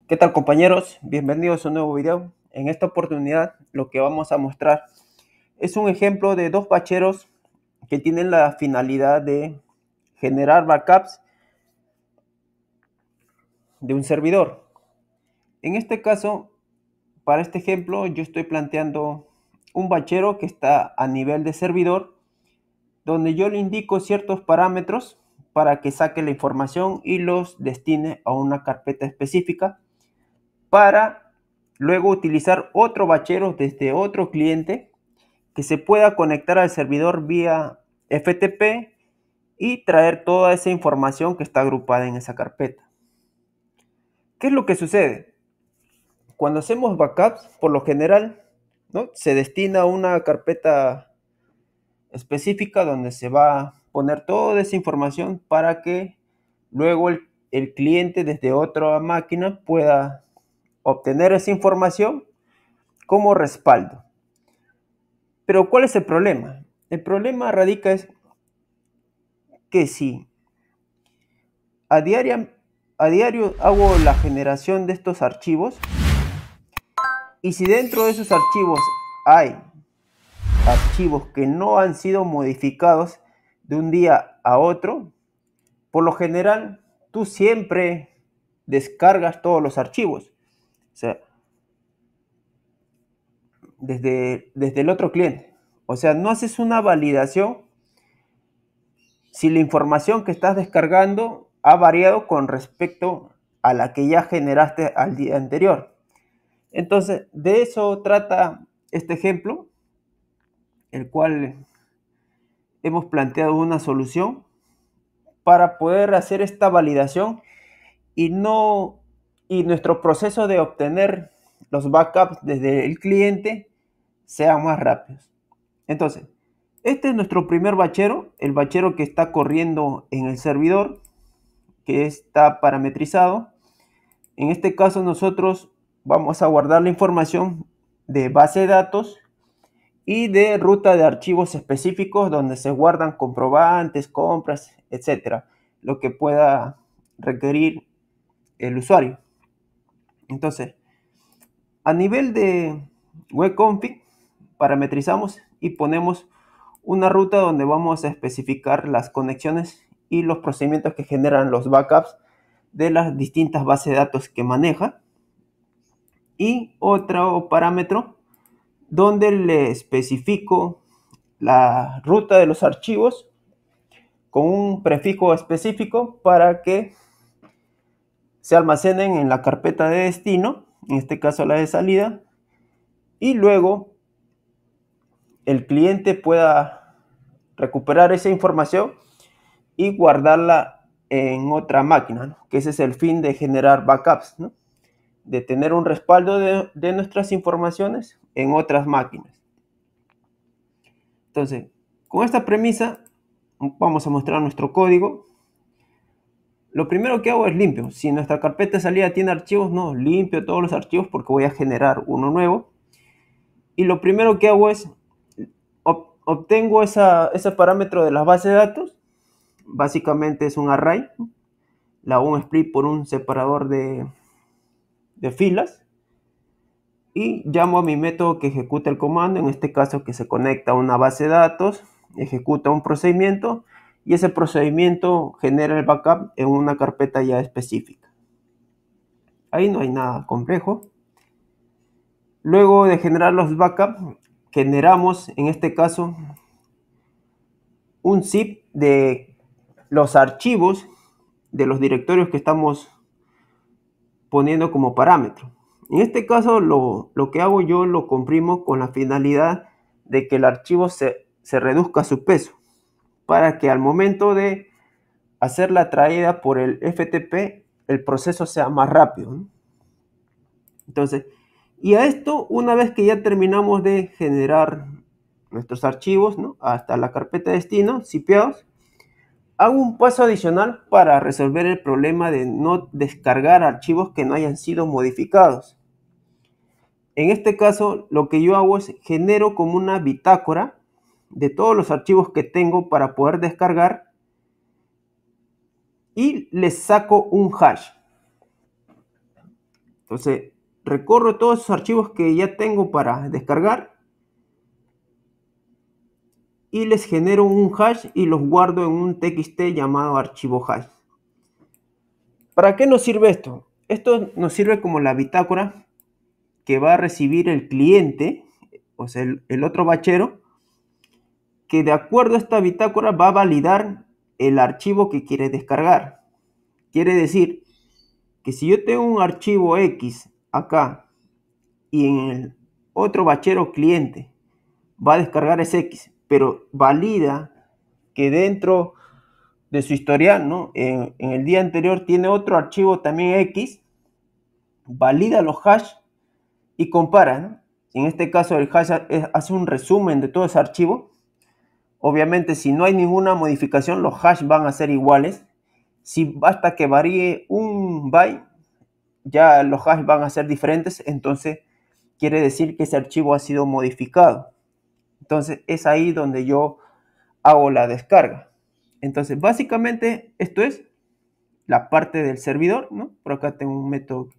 ¿Qué tal, compañeros? Bienvenidos a un nuevo video. En esta oportunidad lo que vamos a mostrar es un ejemplo de dos bacheros que tienen la finalidad de generar backups de un servidor. En este caso, para este ejemplo, yo estoy planteando un bachero que está a nivel de servidor, donde yo le indico ciertos parámetros para que saque la información y los destine a una carpeta específica para luego utilizar otro bachero desde otro cliente que se pueda conectar al servidor vía FTP y traer toda esa información que está agrupada en esa carpeta. ¿Qué es lo que sucede? Cuando hacemos backups, por lo general, ¿no?, se destina a una carpeta específica donde se va a poner toda esa información para que luego el cliente desde otra máquina pueda obtener esa información como respaldo. Pero ¿cuál es el problema? El problema radica es que si a diario hago la generación de estos archivos, y si dentro de esos archivos hay archivos que no han sido modificados de un día a otro, por lo general tú siempre descargas todos los archivos, o sea, desde el otro cliente. O sea, no haces una validación si la información que estás descargando ha variado con respecto a la que ya generaste al día anterior. Entonces, de eso trata este ejemplo, el cual hemos planteado una solución para poder hacer esta validación y nuestro proceso de obtener los backups desde el cliente sea más rápido. Entonces, este es nuestro primer bachero, el bachero que está corriendo en el servidor, que está parametrizado. En este caso nosotros vamos a guardar la información de base de datos y de ruta de archivos específicos donde se guardan comprobantes, compras, etcétera, lo que pueda requerir el usuario. Entonces, a nivel de web config, parametrizamos y ponemos una ruta donde vamos a especificar las conexiones y los procedimientos que generan los backups de las distintas bases de datos que maneja, y otro parámetro donde le especifico la ruta de los archivos con un prefijo específico para que se almacenen en la carpeta de destino, en este caso la de salida, y luego el cliente pueda recuperar esa información y guardarla en otra máquina, ¿no?, que ese es el fin de generar backups, ¿no?, de tener un respaldo de nuestras informaciones en otras máquinas. Entonces, con esta premisa vamos a mostrar nuestro código. Lo primero que hago es limpio. Si nuestra carpeta de salida tiene archivos, no, limpio todos los archivos porque voy a generar uno nuevo. Y lo primero que hago es obtengo ese parámetro de la base de datos. Básicamente es un array. Le hago un split por un separador de filas. Y llamo a mi método que ejecuta el comando, en este caso que se conecta a una base de datos, ejecuta un procedimiento y ese procedimiento genera el backup en una carpeta ya específica. Ahí no hay nada complejo. Luego de generar los backups, generamos en este caso un zip de los archivos de los directorios que estamos poniendo como parámetro. En este caso lo que hago yo lo comprimo con la finalidad de que el archivo se reduzca su peso, para que al momento de hacer la traída por el FTP el proceso sea más rápido, ¿no? Entonces, y a esto, una vez que ya terminamos de generar nuestros archivos, ¿no?, hasta la carpeta de destino, zipeados, hago un paso adicional para resolver el problema de no descargar archivos que no hayan sido modificados. En este caso, lo que yo hago es genero como una bitácora de todos los archivos que tengo para poder descargar y les saco un hash. Entonces, recorro todos esos archivos que ya tengo para descargar y les genero un hash y los guardo en un txt llamado archivo hash. ¿Para qué nos sirve esto? Esto nos sirve como la bitácora que va a recibir el cliente, o sea, el otro bachero, que de acuerdo a esta bitácora va a validar el archivo que quiere descargar. Quiere decir que si yo tengo un archivo X acá y en el otro bachero cliente va a descargar ese X, pero valida que dentro de su historial, ¿no? En el día anterior tiene otro archivo también X, valida los hash y compara, ¿no? En este caso el hash hace un resumen de todo ese archivo. Obviamente si no hay ninguna modificación los hash van a ser iguales. Si basta que varíe un byte, ya los hash van a ser diferentes, entonces quiere decir que ese archivo ha sido modificado. Entonces es ahí donde yo hago la descarga. Entonces básicamente esto es la parte del servidor, ¿no? Por acá tengo un método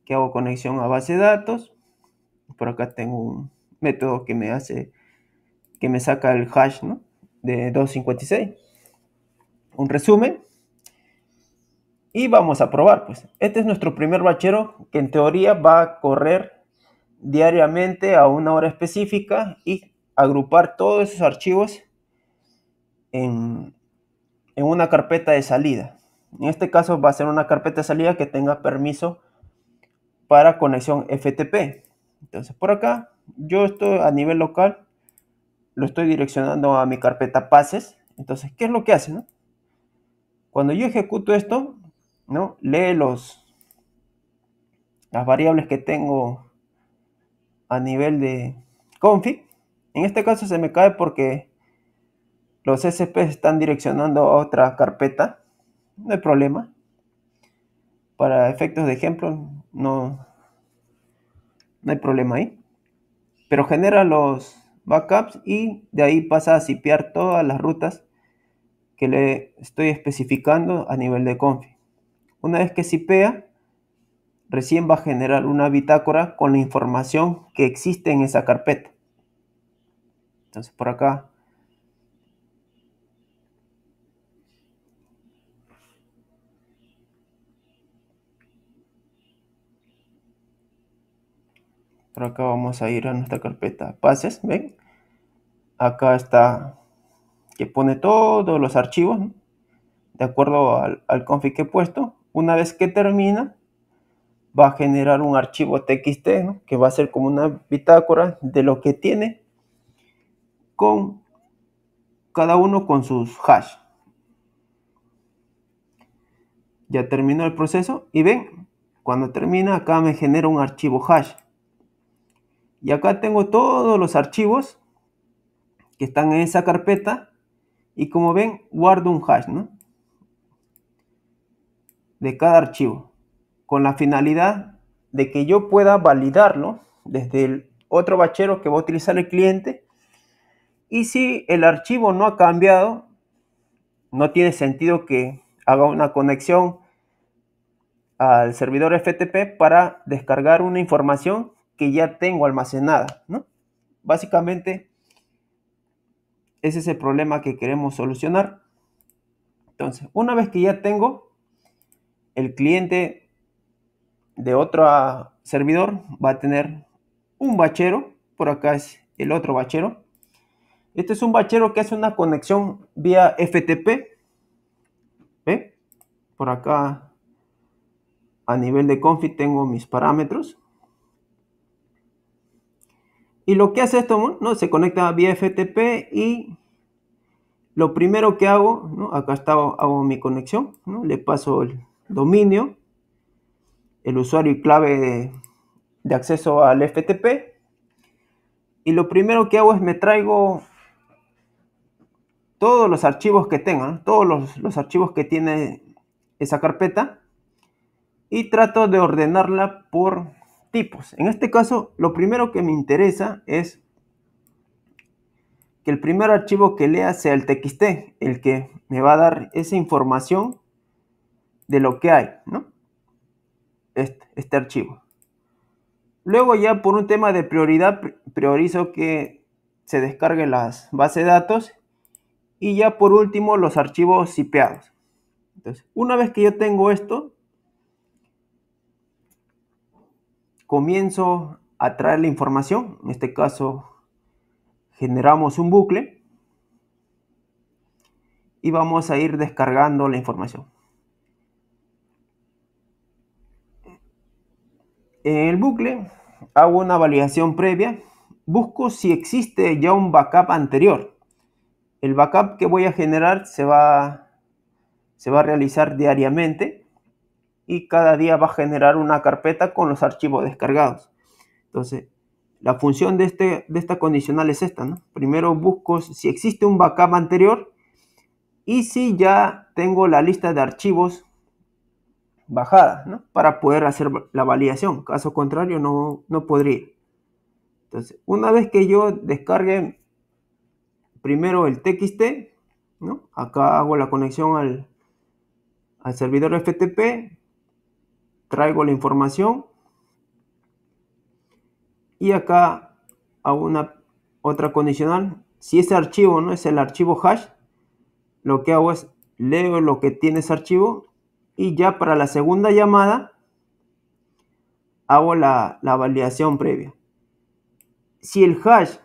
que hago conexión a base de datos. Por acá tengo un método que me saca el hash, ¿no? De 256. Un resumen. Y vamos a probar, pues. Este es nuestro primer bachero que en teoría va a correr diariamente a una hora específica y agrupar todos esos archivos en una carpeta de salida. En este caso va a ser una carpeta de salida que tenga permiso para conexión FTP. Entonces por acá yo estoy a nivel local, lo estoy direccionando a mi carpeta pases. Entonces, ¿qué es lo que hace, no? Cuando yo ejecuto esto, ¿no? Lee las variables que tengo a nivel de config. En este caso se me cae porque los SP están direccionando a otra carpeta. No hay problema. Para efectos de ejemplo, no hay problema ahí. Pero genera los backups y de ahí pasa a zipear todas las rutas que le estoy especificando a nivel de config. Una vez que zipea, recién va a generar una bitácora con la información que existe en esa carpeta. Entonces por acá vamos a ir a nuestra carpeta pases, ¿ven? Acá está que pone todos los archivos, ¿no? De acuerdo al config que he puesto. Una vez que termina, va a generar un archivo txt, ¿no? Que va a ser como una bitácora de lo que tiene con cada uno con sus hash. Ya terminó el proceso y ven, cuando termina acá me genera un archivo hash. Y acá tengo todos los archivos que están en esa carpeta y como ven guardo un hash, ¿no? De cada archivo con la finalidad de que yo pueda validarlo desde el otro bachero que va a utilizar el cliente. Y si el archivo no ha cambiado, no tiene sentido que haga una conexión al servidor FTP para descargar una información que ya tengo almacenada, ¿no? Básicamente ese es el problema que queremos solucionar. Entonces, una vez que ya tengo el cliente de otro servidor, va a tener un bachero. Por acá es el otro bachero. Este es un bachero que hace una conexión vía FTP. ¿Ve? Por acá a nivel de config tengo mis parámetros. Y lo que hace esto, ¿no? Se conecta vía FTP y lo primero que hago, ¿no? Acá hago mi conexión, ¿no? Le paso el dominio, el usuario y clave de acceso al FTP. Y lo primero que hago es me traigo todos los archivos que tengo, ¿no? Todos los archivos que tiene esa carpeta y trato de ordenarla por tipos. En este caso, lo primero que me interesa es que el primer archivo que lea sea el txt, el que me va a dar esa información de lo que hay, ¿no? este archivo. Luego ya por un tema de prioridad priorizo que se descarguen las bases de datos y ya por último los archivos zipeados. Entonces, una vez que yo tengo esto, comienzo a traer la información. En este caso generamos un bucle y vamos a ir descargando la información. En el bucle hago una validación previa, busco si existe ya un backup anterior. El backup que voy a generar se va a realizar diariamente y cada día va a generar una carpeta con los archivos descargados. Entonces, la función de esta condicional es esta, ¿no? Primero busco si existe un backup anterior y si ya tengo la lista de archivos bajada, ¿no? Para poder hacer la validación. Caso contrario, no podría. Entonces, una vez que yo descargue primero el TXT, ¿no? Acá hago la conexión al servidor FTP, traigo la información y acá hago una otra condicional. Si ese archivo no es el archivo hash, lo que hago es leo lo que tiene ese archivo y ya para la segunda llamada hago la validación previa. Si el hash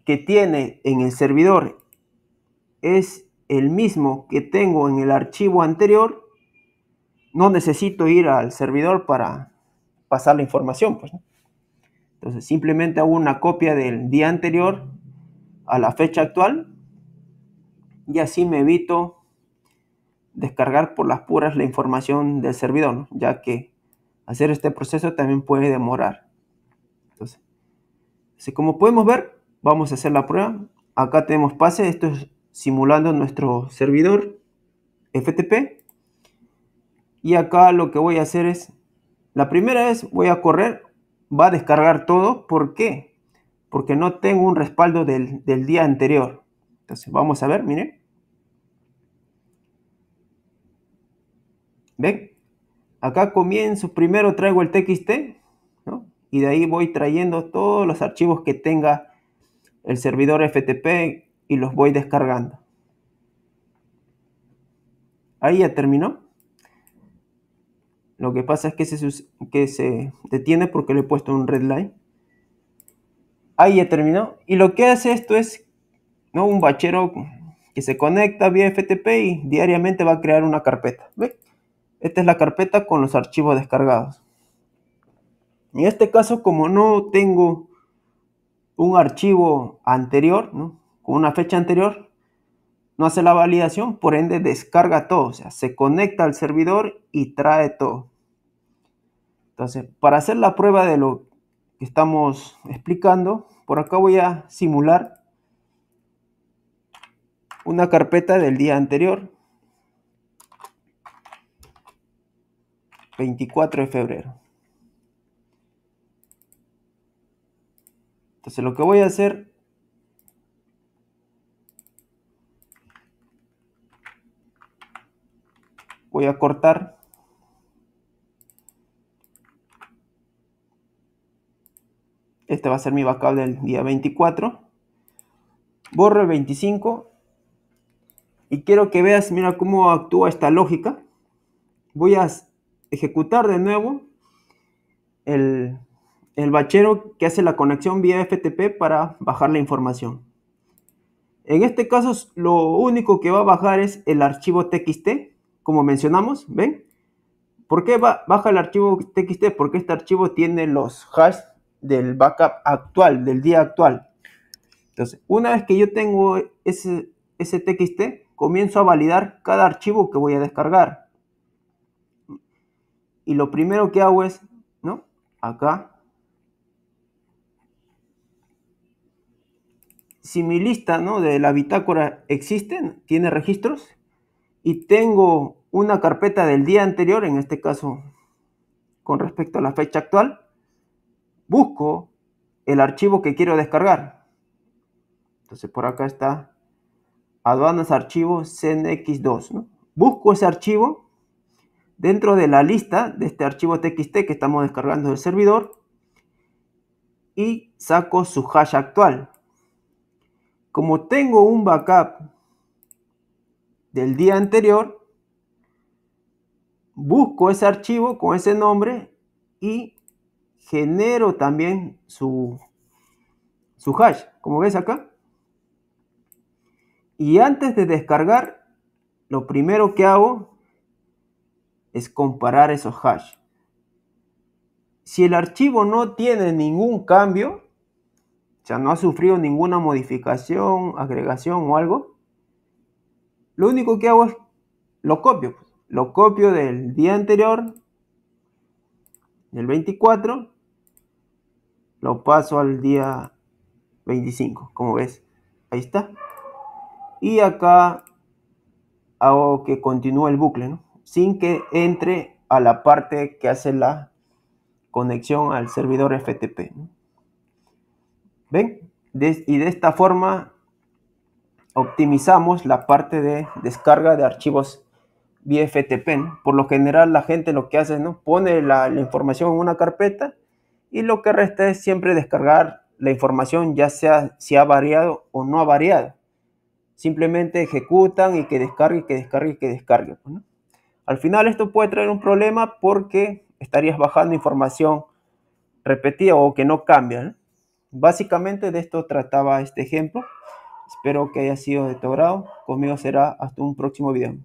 que tiene en el servidor es el mismo que tengo en el archivo anterior, no necesito ir al servidor para pasar la información, pues, ¿no? Entonces simplemente hago una copia del día anterior a la fecha actual y así me evito descargar por las puras la información del servidor, ¿no? Ya que hacer este proceso también puede demorar. Entonces, como podemos ver, vamos a hacer la prueba. Acá tenemos pase, esto es simulando nuestro servidor FTP. Y acá lo que voy a hacer es, la primera vez voy a correr, va a descargar todo. ¿Por qué? Porque no tengo un respaldo del día anterior. Entonces vamos a ver, miren. ¿Ven? Acá comienzo, primero traigo el TXT, ¿no? Y de ahí voy trayendo todos los archivos que tenga el servidor FTP y los voy descargando. Ahí ya terminó. Lo que pasa es que se detiene porque le he puesto un red line. Ahí ya terminó. Y lo que hace esto es, ¿no?, un bachero que se conecta vía FTP y diariamente va a crear una carpeta. ¿Ven? Esta es la carpeta con los archivos descargados. En este caso, como no tengo un archivo anterior, ¿no?, con una fecha anterior, no hace la validación, por ende descarga todo. O sea, se conecta al servidor y trae todo. Entonces, para hacer la prueba de lo que estamos explicando, por acá voy a simular una carpeta del día anterior, 24 de febrero. Entonces lo que voy a hacer, voy a cortar este va a ser mi backup del día 24, borro el 25 y quiero que veas, mira cómo actúa esta lógica. Voy a ejecutar de nuevo el bachero que hace la conexión vía FTP para bajar la información. En este caso, lo único que va a bajar es el archivo TXT, como mencionamos, ¿ven? ¿Por qué baja el archivo TXT? Porque este archivo tiene los hash del backup actual, del día actual. Entonces, una vez que yo tengo ese TXT, comienzo a validar cada archivo que voy a descargar. Y lo primero que hago es, ¿no?, acá, si mi lista, ¿no?, de la bitácora existe, tiene registros, y tengo una carpeta del día anterior, en este caso con respecto a la fecha actual, busco el archivo que quiero descargar. Entonces por acá está aduanas archivos CNX2, ¿no? Busco ese archivo, dentro de la lista de este archivo txt que estamos descargando del servidor y saco su hash actual. Como tengo un backup del día anterior, busco ese archivo con ese nombre y genero también su hash, como ves acá. Y antes de descargar, lo primero que hago es comparar esos hash. Si el archivo no tiene ningún cambio, o sea, no ha sufrido ninguna modificación, agregación o algo, lo único que hago es lo copio. Lo copio del día anterior, del 24, lo paso al día 25, como ves. Ahí está. Y acá hago que continúe el bucle, ¿no? Sin que entre a la parte que hace la conexión al servidor FTP, ¿no? ¿Ven? Y de esta forma optimizamos la parte de descarga de archivos vía FTP, ¿no? Por lo general la gente lo que hace, ¿no? Pone la información en una carpeta y lo que resta es siempre descargar la información, ya sea si ha variado o no ha variado. Simplemente ejecutan y que descargue, que descargue, que descargue, ¿no? Al final esto puede traer un problema porque estarías bajando información repetida o que no cambia, ¿no? Básicamente de esto trataba este ejemplo. Espero que haya sido de tu agrado. Conmigo será hasta un próximo video.